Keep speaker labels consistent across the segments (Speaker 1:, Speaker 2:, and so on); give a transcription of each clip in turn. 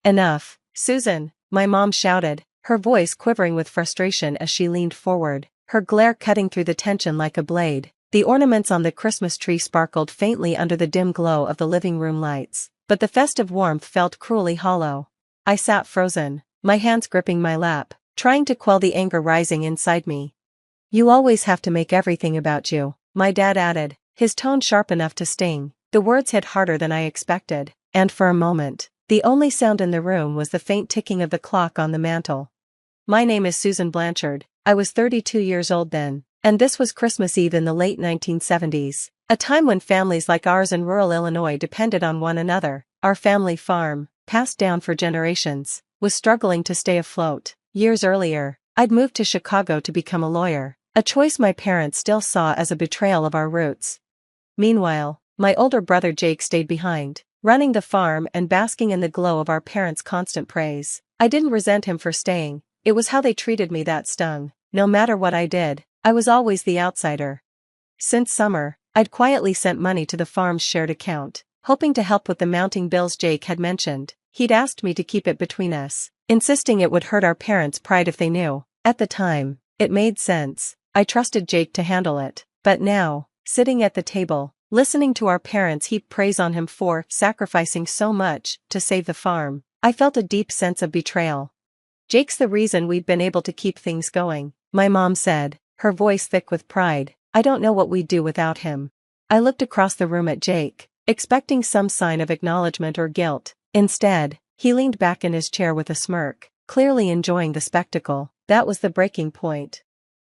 Speaker 1: Enough, Susan, my mom shouted, her voice quivering with frustration as she leaned forward, her glare cutting through the tension like a blade. The ornaments on the Christmas tree sparkled faintly under the dim glow of the living room lights, but the festive warmth felt cruelly hollow. I sat frozen, my hands gripping my lap, trying to quell the anger rising inside me. You always have to make everything about you, my dad added, his tone sharp enough to sting. The words hit harder than I expected, and for a moment, the only sound in the room was the faint ticking of the clock on the mantel. My name is Susan Blanchard. I was 32 years old then, and this was Christmas Eve in the late 1970s, a time when families like ours in rural Illinois depended on one another. Our family farm, passed down for generations, was struggling to stay afloat. Years earlier, I'd moved to Chicago to become a lawyer, a choice my parents still saw as a betrayal of our roots. Meanwhile, my older brother Jake stayed behind, running the farm and basking in the glow of our parents' constant praise. I didn't resent him for staying, it was how they treated me that stung. No matter what I did, I was always the outsider. Since summer, I'd quietly sent money to the farm's shared account, hoping to help with the mounting bills Jake had mentioned. He'd asked me to keep it between us, insisting it would hurt our parents' pride if they knew. At the time, it made sense. I trusted Jake to handle it, but now, sitting at the table, listening to our parents heap praise on him for sacrificing so much to save the farm, I felt a deep sense of betrayal. Jake's the reason we've been able to keep things going, my mom said, her voice thick with pride. I don't know what we'd do without him. I looked across the room at Jake, expecting some sign of acknowledgement or guilt. Instead, he leaned back in his chair with a smirk, clearly enjoying the spectacle. That was the breaking point.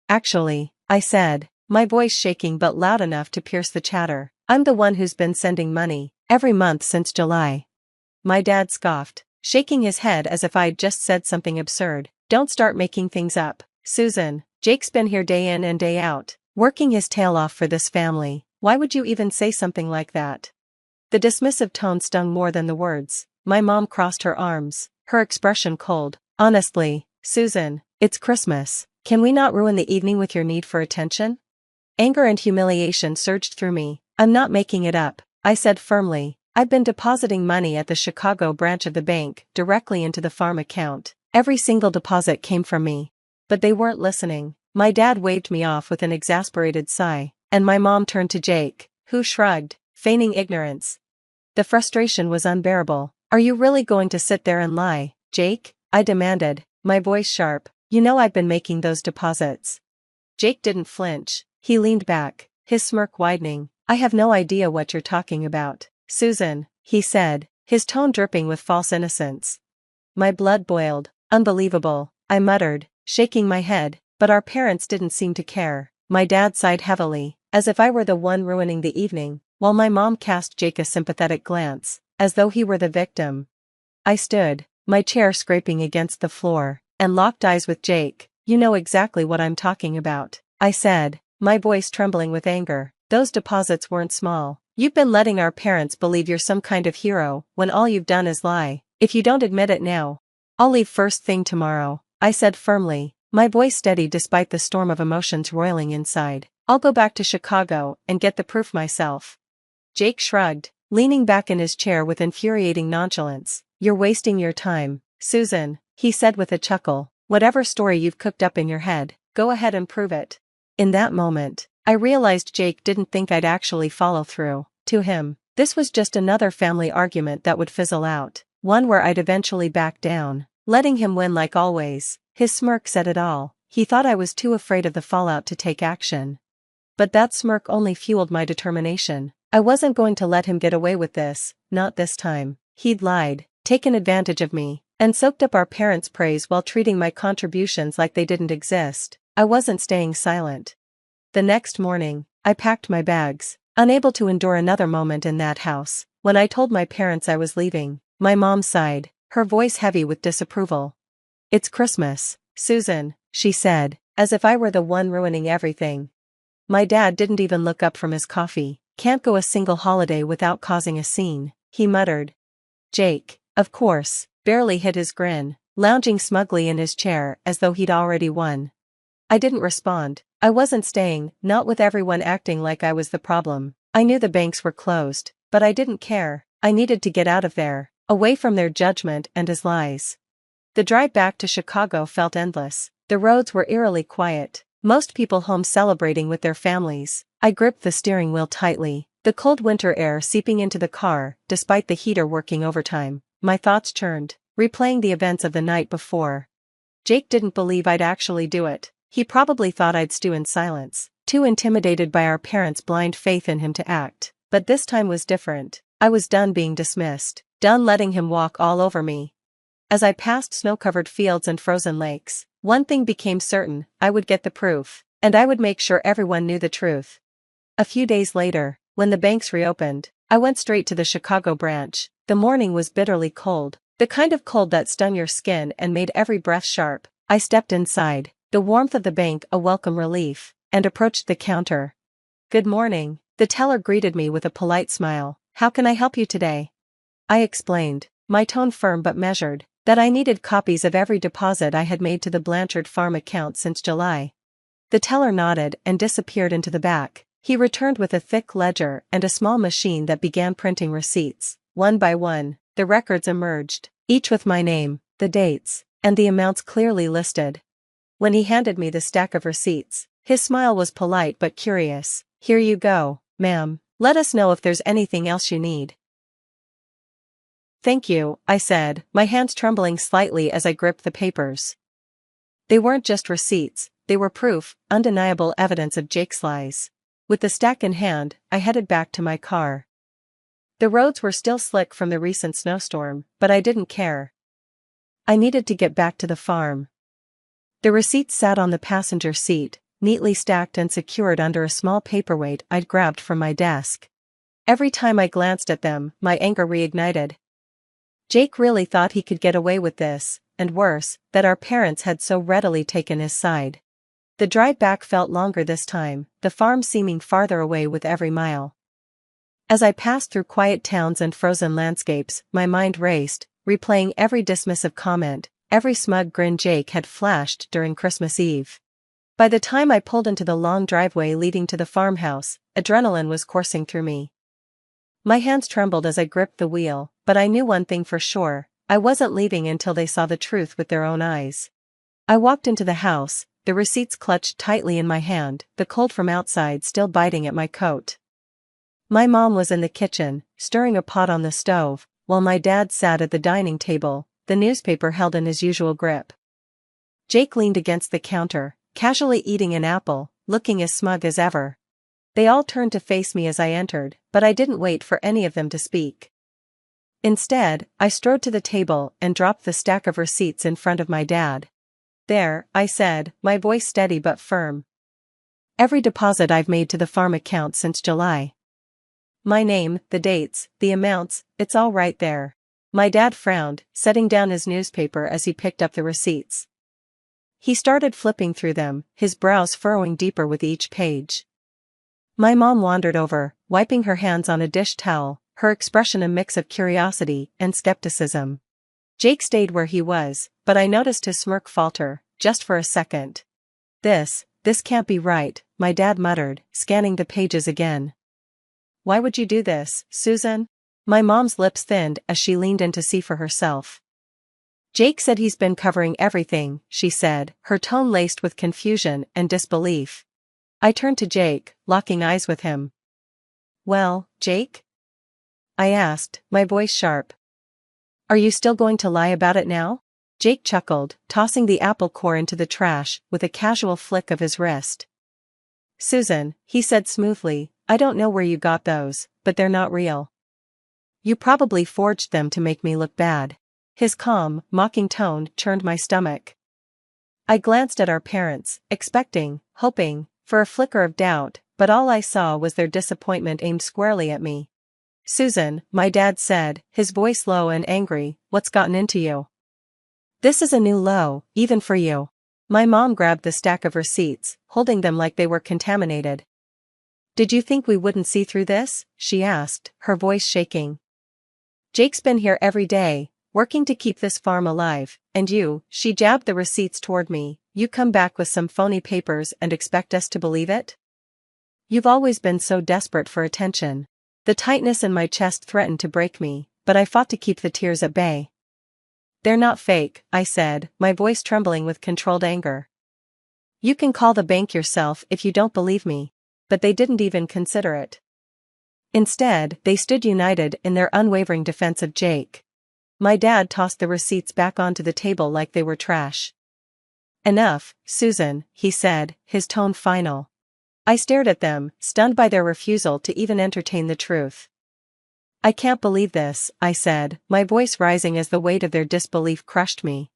Speaker 1: Actually, I said, my voice shaking but loud enough to pierce the chatter, I'm the one who's been sending money, every month since July. My dad scoffed, shaking his head as if I'd just said something absurd. Don't start making things up, Susan. Jake's been here day in and day out, working his tail off for this family. Why would you even say something like that? The dismissive tone stung more than the words. My mom crossed her arms, her expression cold. Honestly, Susan, it's Christmas. Can we not ruin the evening with your need for attention? Anger and humiliation surged through me. I'm not making it up, I said firmly. I've been depositing money at the Chicago branch of the bank directly into the farm account. Every single deposit came from me. But they weren't listening. My dad waved me off with an exasperated sigh, and my mom turned to Jake, who shrugged, feigning ignorance. The frustration was unbearable. Are you really going to sit there and lie, Jake? I demanded, my voice sharp. You know I've been making those deposits. Jake didn't flinch. He leaned back, his smirk widening. I have no idea what you're talking about, Susan, he said, his tone dripping with false innocence. My blood boiled. Unbelievable, I muttered, shaking my head, but our parents didn't seem to care. My dad sighed heavily, as if I were the one ruining the evening, while my mom cast Jake a sympathetic glance, as though he were the victim. I stood, my chair scraping against the floor, and locked eyes with Jake. You know exactly what I'm talking about, I said, my voice trembling with anger. Those deposits weren't small. You've been letting our parents believe you're some kind of hero, when all you've done is lie. If you don't admit it now, I'll leave first thing tomorrow, I said firmly, my voice steady despite the storm of emotions roiling inside. I'll go back to Chicago and get the proof myself. Jake shrugged, leaning back in his chair with infuriating nonchalance. You're wasting your time, Susan, he said with a chuckle. Whatever story you've cooked up in your head, go ahead and prove it. In that moment, I realized Jake didn't think I'd actually follow through. To him, this was just another family argument that would fizzle out, one where I'd eventually back down, letting him win like always. His smirk said it all. He thought I was too afraid of the fallout to take action. But that smirk only fueled my determination. I wasn't going to let him get away with this, not this time. He'd lied, taken advantage of me, and soaked up our parents' praise while treating my contributions like they didn't exist. I wasn't staying silent. The next morning, I packed my bags, unable to endure another moment in that house. When I told my parents I was leaving, my mom sighed, her voice heavy with disapproval. It's Christmas, Susan, she said, as if I were the one ruining everything. My dad didn't even look up from his coffee. Can't go a single holiday without causing a scene, he muttered. Jake, of course, barely hid his grin, lounging smugly in his chair as though he'd already won. I didn't respond. I wasn't staying, not with everyone acting like I was the problem. I knew the banks were closed, but I didn't care. I needed to get out of there. away from their judgment and his lies. The drive back to Chicago felt endless. The roads were eerily quiet, most people home celebrating with their families. I gripped the steering wheel tightly, the cold winter air seeping into the car, despite the heater working overtime. My thoughts churned, replaying the events of the night before. Jake didn't believe I'd actually do it. He probably thought I'd stew in silence, too intimidated by our parents' blind faith in him to act. But this time was different. I was done being dismissed, done letting him walk all over me. As I passed snow-covered fields and frozen lakes, one thing became certain: I would get the proof, and I would make sure everyone knew the truth. A few days later, when the banks reopened, I went straight to the Chicago branch. The morning was bitterly cold, the kind of cold that stung your skin and made every breath sharp. I stepped inside, the warmth of the bank a welcome relief, and approached the counter. "Good morning," the teller greeted me with a polite smile. "How can I help you today?" I explained, my tone firm but measured, that I needed copies of every deposit I had made to the Blanchard Farm account since July. The teller nodded and disappeared into the back. He returned with a thick ledger and a small machine that began printing receipts. One by one, the records emerged, each with my name, the dates, and the amounts clearly listed. When he handed me the stack of receipts, his smile was polite but curious. "Here you go, ma'am. Let us know if there's anything else you need." "Thank you," I said, my hands trembling slightly as I gripped the papers. They weren't just receipts, they were proof, undeniable evidence of Jake's lies. With the stack in hand, I headed back to my car. The roads were still slick from the recent snowstorm, but I didn't care. I needed to get back to the farm. The receipts sat on the passenger seat, neatly stacked and secured under a small paperweight I'd grabbed from my desk. Every time I glanced at them, my anger reignited. Jake really thought he could get away with this, and worse, that our parents had so readily taken his side. The drive back felt longer this time, the farm seeming farther away with every mile. As I passed through quiet towns and frozen landscapes, my mind raced, replaying every dismissive comment, every smug grin Jake had flashed during Christmas Eve. By the time I pulled into the long driveway leading to the farmhouse, adrenaline was coursing through me. My hands trembled as I gripped the wheel, but I knew one thing for sure: I wasn't leaving until they saw the truth with their own eyes. I walked into the house, the receipts clutched tightly in my hand, the cold from outside still biting at my coat. My mom was in the kitchen, stirring a pot on the stove, while my dad sat at the dining table, the newspaper held in his usual grip. Jake leaned against the counter, casually eating an apple, looking as smug as ever. They all turned to face me as I entered, but I didn't wait for any of them to speak. Instead, I strode to the table and dropped the stack of receipts in front of my dad. "There," I said, my voice steady but firm. "Every deposit I've made to the farm account since July. My name, the dates, the amounts, it's all right there." My dad frowned, setting down his newspaper as he picked up the receipts. He started flipping through them, his brows furrowing deeper with each page. My mom wandered over, wiping her hands on a dish towel, her expression a mix of curiosity and skepticism. Jake stayed where he was, but I noticed his smirk falter, just for a second. This can't be right," my dad muttered, scanning the pages again. "Why would you do this, Susan?" My mom's lips thinned as she leaned in to see for herself. "Jake said he's been covering everything," she said, her tone laced with confusion and disbelief. I turned to Jake, locking eyes with him. "Well, Jake?" I asked, my voice sharp. "Are you still going to lie about it now?" Jake chuckled, tossing the apple core into the trash with a casual flick of his wrist. "Susan," he said smoothly, "I don't know where you got those, but they're not real. You probably forged them to make me look bad." His calm, mocking tone churned my stomach. I glanced at our parents, expecting, hoping, for a flicker of doubt, but all I saw was their disappointment aimed squarely at me. "Susan," my dad said, his voice low and angry, "what's gotten into you? This is a new low, even for you." My mom grabbed the stack of receipts, holding them like they were contaminated. "Did you think we wouldn't see through this?" she asked, her voice shaking. "Jake's been here every day, working to keep this farm alive, and you," she jabbed the receipts toward me, "you come back with some phony papers and expect us to believe it? You've always been so desperate for attention." The tightness in my chest threatened to break me, but I fought to keep the tears at bay. "They're not fake," I said, my voice trembling with controlled anger. "You can call the bank yourself if you don't believe me." But they didn't even consider it. Instead, they stood united in their unwavering defense of Jake. My dad tossed the receipts back onto the table like they were trash. "Enough, Susan," he said, his tone final. I stared at them, stunned by their refusal to even entertain the truth. "I can't believe this," I said, my voice rising as the weight of their disbelief crushed me.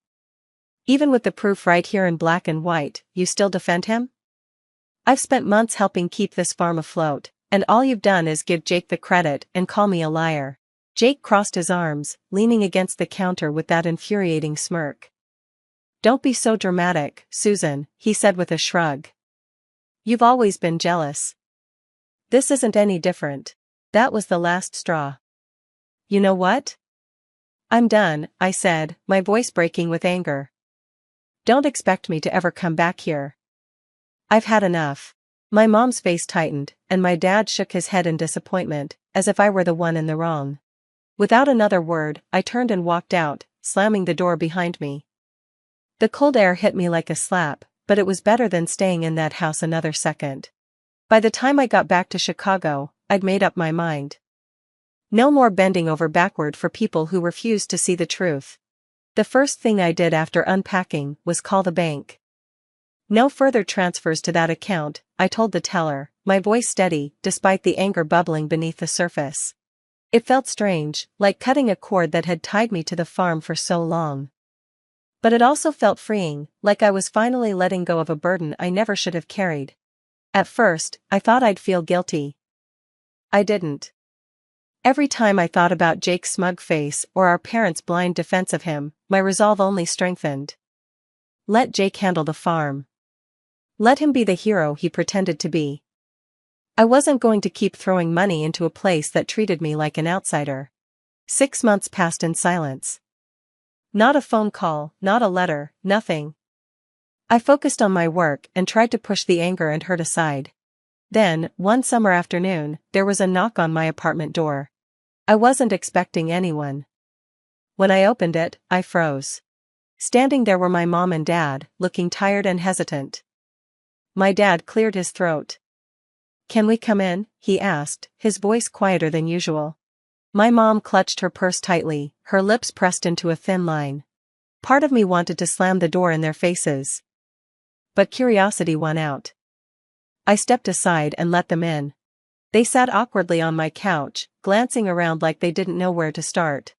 Speaker 1: "Even with the proof right here in black and white, you still defend him? I've spent months helping keep this farm afloat, and all you've done is give Jake the credit and call me a liar." Jake crossed his arms, leaning against the counter with that infuriating smirk. "Don't be so dramatic, Susan," he said with a shrug. "You've always been jealous. This isn't any different. That was the last straw." "You know what? I'm done," I said, my voice breaking with anger. "Don't expect me to ever come back here. I've had enough." My mom's face tightened, and my dad shook his head in disappointment, as if I were the one in the wrong. Without another word, I turned and walked out, slamming the door behind me. The cold air hit me like a slap, but it was better than staying in that house another second. By the time I got back to Chicago, I'd made up my mind. No more bending over backward for people who refused to see the truth. The first thing I did after unpacking was call the bank. "No further transfers to that account," I told the teller, my voice steady, despite the anger bubbling beneath the surface. It felt strange, like cutting a cord that had tied me to the farm for so long. But it also felt freeing, like I was finally letting go of a burden I never should have carried. At first, I thought I'd feel guilty. I didn't. Every time I thought about Jake's smug face or our parents' blind defense of him, my resolve only strengthened. Let Jake handle the farm. Let him be the hero he pretended to be. I wasn't going to keep throwing money into a place that treated me like an outsider. 6 months passed in silence. Not a phone call, not a letter, nothing. I focused on my work and tried to push the anger and hurt aside. Then, one summer afternoon, there was a knock on my apartment door. I wasn't expecting anyone. When I opened it, I froze. Standing there were my mom and dad, looking tired and hesitant. My dad cleared his throat. "Can we come in?" he asked, his voice quieter than usual. My mom clutched her purse tightly, her lips pressed into a thin line. Part of me wanted to slam the door in their faces. But curiosity won out. I stepped aside and let them in. They sat awkwardly on my couch, glancing around like they didn't know where to start.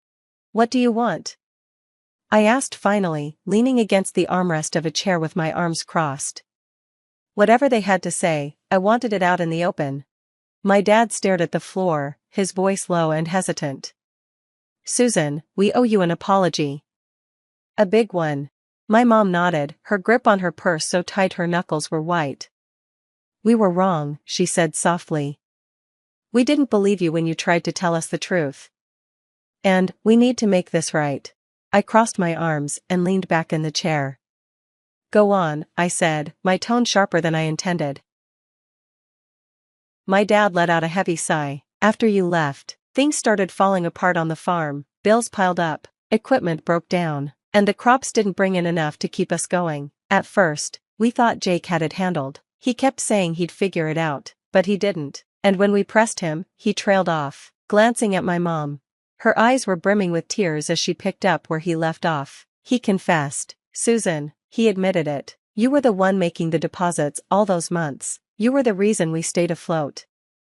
Speaker 1: "What do you want?" I asked finally, leaning against the armrest of a chair with my arms crossed. Whatever they had to say, I wanted it out in the open. My dad stared at the floor, his voice low and hesitant. "Susan, we owe you an apology. A big one." My mom nodded, her grip on her purse so tight her knuckles were white. "We were wrong," she said softly. "We didn't believe you when you tried to tell us the truth. And, we need to make this right." I crossed my arms and leaned back in the chair. "Go on," I said, my tone sharper than I intended. My dad let out a heavy sigh. "After you left, things started falling apart on the farm, bills piled up, equipment broke down, and the crops didn't bring in enough to keep us going. At first, we thought Jake had it handled. He kept saying he'd figure it out, but he didn't, and when we pressed him, he trailed off." Glancing at my mom. Her eyes were brimming with tears as she picked up where he left off. "He confessed, Susan. He admitted it. You were the one making the deposits all those months. You were the reason we stayed afloat."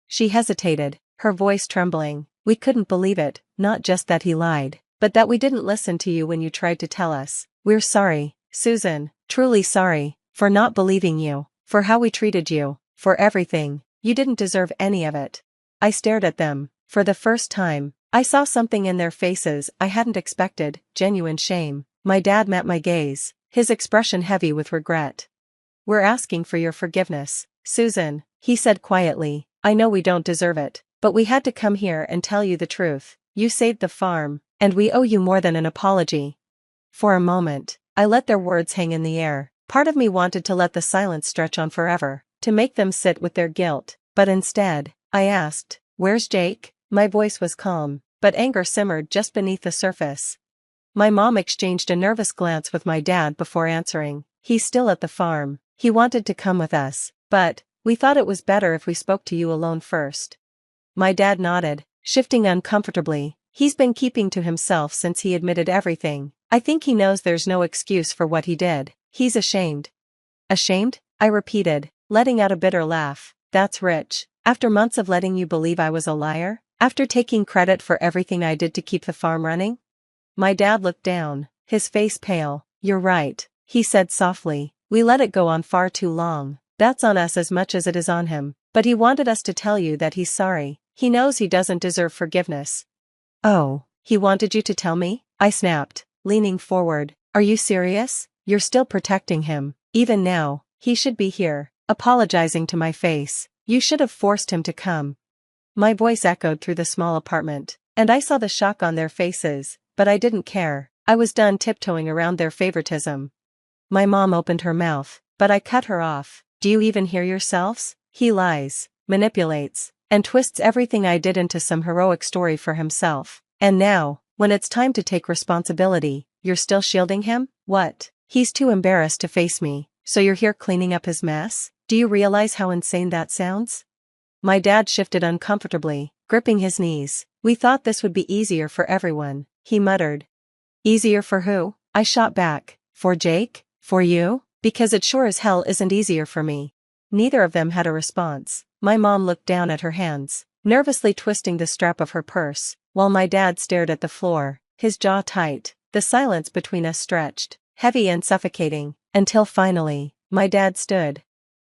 Speaker 1: She hesitated, her voice trembling. "We couldn't believe it, not just that he lied, but that we didn't listen to you when you tried to tell us. We're sorry, Susan, truly sorry, for not believing you, for how we treated you, for everything. You didn't deserve any of it." I stared at them. For the first time, I saw something in their faces I hadn't expected, genuine shame. My dad met my gaze, his expression heavy with regret. "We're asking for your forgiveness, Susan," he said quietly. "I know we don't deserve it, but we had to come here and tell you the truth. You saved the farm, and we owe you more than an apology." For a moment, I let their words hang in the air. Part of me wanted to let the silence stretch on forever, to make them sit with their guilt, but instead, I asked, "Where's Jake?" My voice was calm, but anger simmered just beneath the surface. My mom exchanged a nervous glance with my dad before answering. He's still at the farm. He wanted to come with us, but we thought it was better if we spoke to you alone first. My dad nodded, shifting uncomfortably. He's been keeping to himself since he admitted everything. I think he knows there's no excuse for what he did. He's ashamed. Ashamed? I repeated, letting out a bitter laugh. That's rich. After months of letting you believe I was a liar? After taking credit for everything I did to keep the farm running? My dad looked down, his face pale. You're right, he said softly. We let it go on far too long. That's on us as much as it is on him. But he wanted us to tell you that he's sorry. He knows he doesn't deserve forgiveness. Oh, he wanted you to tell me? I snapped, leaning forward. Are you serious? You're still protecting him. Even now, he should be here, apologizing to my face. You should have forced him to come. My voice echoed through the small apartment, and I saw the shock on their faces, but I didn't care. I was done tiptoeing around their favoritism. My mom opened her mouth, but I cut her off. Do you even hear yourselves? He lies, manipulates, and twists everything I did into some heroic story for himself. And now, when it's time to take responsibility, you're still shielding him? What? He's too embarrassed to face me, so you're here cleaning up his mess? Do you realize how insane that sounds? My dad shifted uncomfortably, gripping his knees. We thought this would be easier for everyone, he muttered. Easier for who? I shot back. For Jake? For you? Because it sure as hell isn't easier for me. Neither of them had a response. My mom looked down at her hands, nervously twisting the strap of her purse, while my dad stared at the floor, his jaw tight. The silence between us stretched, heavy and suffocating, until finally, my dad stood.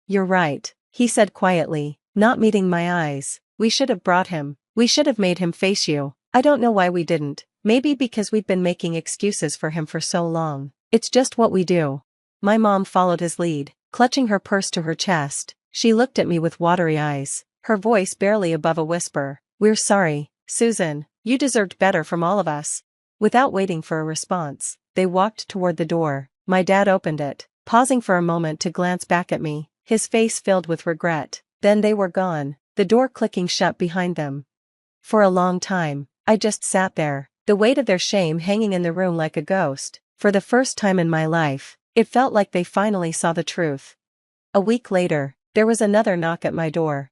Speaker 1: You're right, he said quietly, not meeting my eyes. We should have brought him. We should have made him face you. I don't know why we didn't. Maybe because we'd been making excuses for him for so long. It's just what we do. My mom followed his lead, clutching her purse to her chest. She looked at me with watery eyes, her voice barely above a whisper. We're sorry, Susan. You deserved better from all of us. Without waiting for a response, they walked toward the door. My dad opened it, pausing for a moment to glance back at me, his face filled with regret. Then they were gone, the door clicking shut behind them. For a long time, I just sat there, the weight of their shame hanging in the room like a ghost. For the first time in my life, it felt like they finally saw the truth. A week later, there was another knock at my door.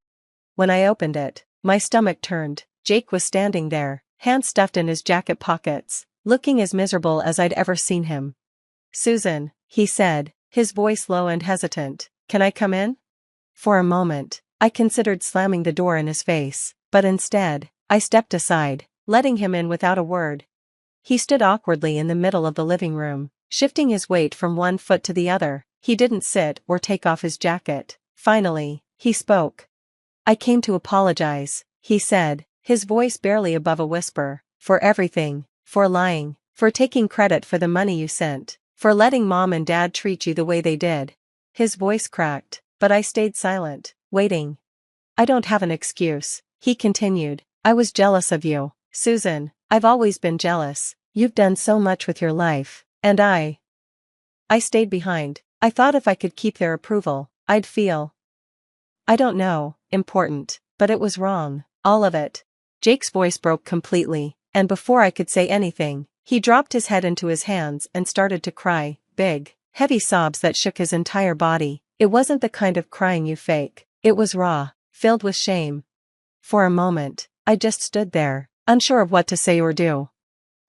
Speaker 1: When I opened it, my stomach turned. Jake was standing there, hands stuffed in his jacket pockets, looking as miserable as I'd ever seen him. Susan, he said, his voice low and hesitant, can I come in? For a moment, I considered slamming the door in his face, but instead, I stepped aside, letting him in without a word. He stood awkwardly in the middle of the living room, shifting his weight from one foot to the other. He didn't sit or take off his jacket. Finally, he spoke. I came to apologize, he said, his voice barely above a whisper, for everything, for lying, for taking credit for the money you sent, for letting Mom and Dad treat you the way they did. His voice cracked, but I stayed silent, waiting. I don't have an excuse, he continued. I was jealous of you, Susan. I've always been jealous. You've done so much with your life, and I stayed behind. I thought if I could keep their approval, I'd feel, I don't know, important, but it was wrong, all of it. Jake's voice broke completely, and before I could say anything, he dropped his head into his hands and started to cry, big, heavy sobs that shook his entire body. It wasn't the kind of crying you fake. It was raw, filled with shame. For a moment, I just stood there, unsure of what to say or do.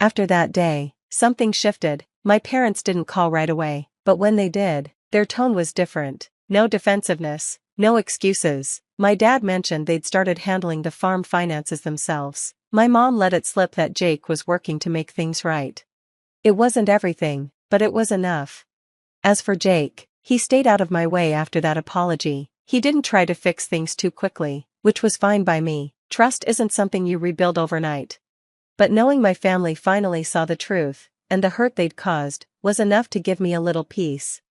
Speaker 1: After that day, something shifted. My parents didn't call right away, but when they did, their tone was different. No defensiveness, no excuses. My dad mentioned they'd started handling the farm finances themselves. My mom let it slip that Jake was working to make things right. It wasn't everything, but it was enough. As for Jake, he stayed out of my way after that apology. He didn't try to fix things too quickly, which was fine by me. Trust isn't something you rebuild overnight. But knowing my family finally saw the truth, and the hurt they'd caused, was enough to give me a little peace.